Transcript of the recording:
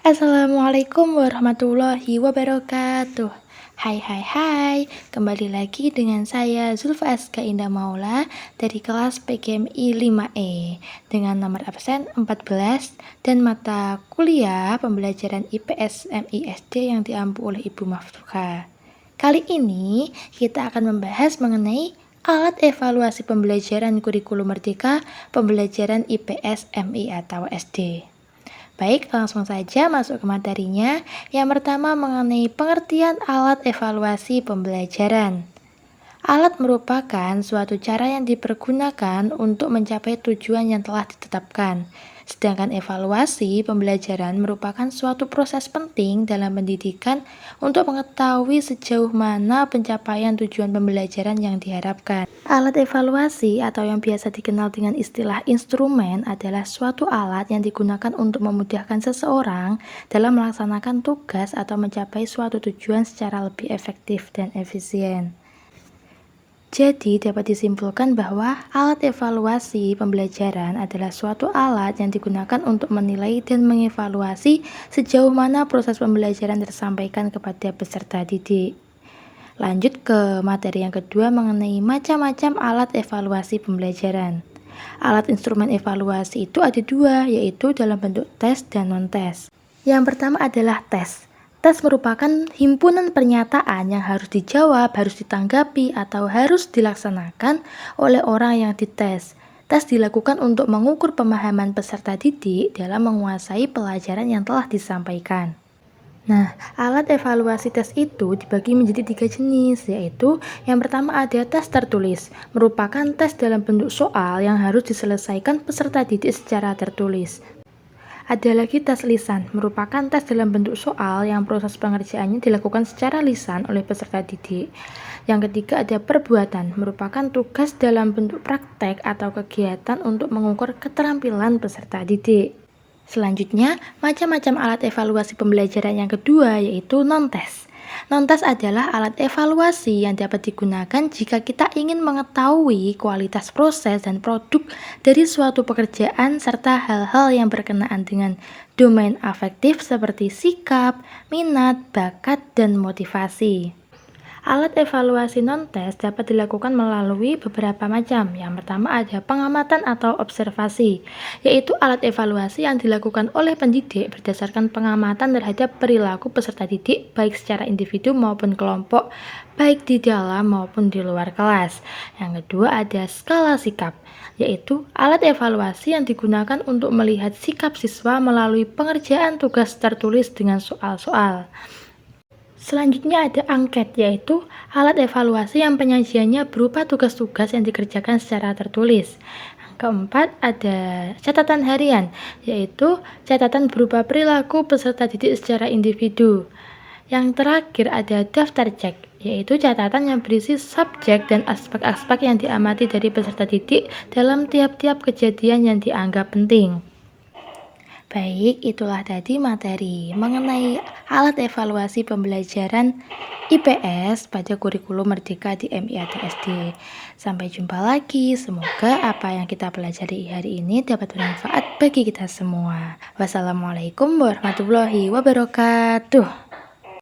Assalamualaikum warahmatullahi wabarakatuh. Hai, kembali lagi dengan saya Zulfa Aska Indah Maula dari kelas PGMI 5E dengan nomor absen 14 dan mata kuliah pembelajaran IPS MISD yang diampu oleh Ibu Maftuha. Kali ini kita akan membahas mengenai alat evaluasi pembelajaran kurikulum merdeka pembelajaran IPS MI atau SD. Baik, langsung saja masuk ke materinya. Yang pertama mengenai pengertian alat evaluasi pembelajaran. Alat merupakan suatu cara yang dipergunakan untuk mencapai tujuan yang telah ditetapkan. Sedangkan evaluasi pembelajaran merupakan suatu proses penting dalam pendidikan untuk mengetahui sejauh mana pencapaian tujuan pembelajaran yang diharapkan. Alat evaluasi atau yang biasa dikenal dengan istilah instrumen adalah suatu alat yang digunakan untuk memudahkan seseorang dalam melaksanakan tugas atau mencapai suatu tujuan secara lebih efektif dan efisien. Jadi, dapat disimpulkan bahwa alat evaluasi pembelajaran adalah suatu alat yang digunakan untuk menilai dan mengevaluasi sejauh mana proses pembelajaran tersampaikan kepada peserta didik. Lanjut ke materi yang kedua mengenai macam-macam alat evaluasi pembelajaran. Alat instrumen evaluasi itu ada dua, yaitu dalam bentuk tes dan non-tes. Yang pertama adalah tes. Tes merupakan himpunan pernyataan yang harus dijawab, harus ditanggapi, atau harus dilaksanakan oleh orang yang dites. Tes dilakukan untuk mengukur pemahaman peserta didik dalam menguasai pelajaran yang telah disampaikan. Nah, alat evaluasi tes itu dibagi menjadi 3 jenis, yaitu yang pertama ada tes tertulis, merupakan tes dalam bentuk soal yang harus diselesaikan peserta didik secara tertulis. Ada lagi tes lisan, merupakan tes dalam bentuk soal yang proses pengerjaannya dilakukan secara lisan oleh peserta didik. Yang ketiga ada perbuatan, merupakan tugas dalam bentuk praktek atau kegiatan untuk mengukur keterampilan peserta didik. Selanjutnya, macam-macam alat evaluasi pembelajaran yang kedua yaitu non-tes. Non-tes adalah alat evaluasi yang dapat digunakan jika kita ingin mengetahui kualitas proses dan produk dari suatu pekerjaan serta hal-hal yang berkenaan dengan domain afektif seperti sikap, minat, bakat, dan motivasi. Alat evaluasi non-tes dapat dilakukan melalui beberapa macam. Yang pertama ada pengamatan atau observasi, yaitu alat evaluasi yang dilakukan oleh pendidik berdasarkan pengamatan terhadap perilaku peserta didik baik secara individu maupun kelompok, baik di dalam maupun di luar kelas. Yang kedua ada skala sikap, yaitu alat evaluasi yang digunakan untuk melihat sikap siswa melalui pengerjaan tugas tertulis dengan soal-soal. Selanjutnya ada angket, yaitu alat evaluasi yang penyajiannya berupa tugas-tugas yang dikerjakan secara tertulis. Keempat ada catatan harian, yaitu catatan berupa perilaku peserta didik secara individu. Yang terakhir ada daftar cek, yaitu catatan yang berisi subjek dan aspek-aspek yang diamati dari peserta didik dalam tiap-tiap kejadian yang dianggap penting. Baik, itulah tadi materi mengenai alat evaluasi pembelajaran IPS pada kurikulum merdeka di MI atau SD. Sampai jumpa lagi, semoga apa yang kita pelajari hari ini dapat bermanfaat bagi kita semua. Wassalamualaikum warahmatullahi wabarakatuh.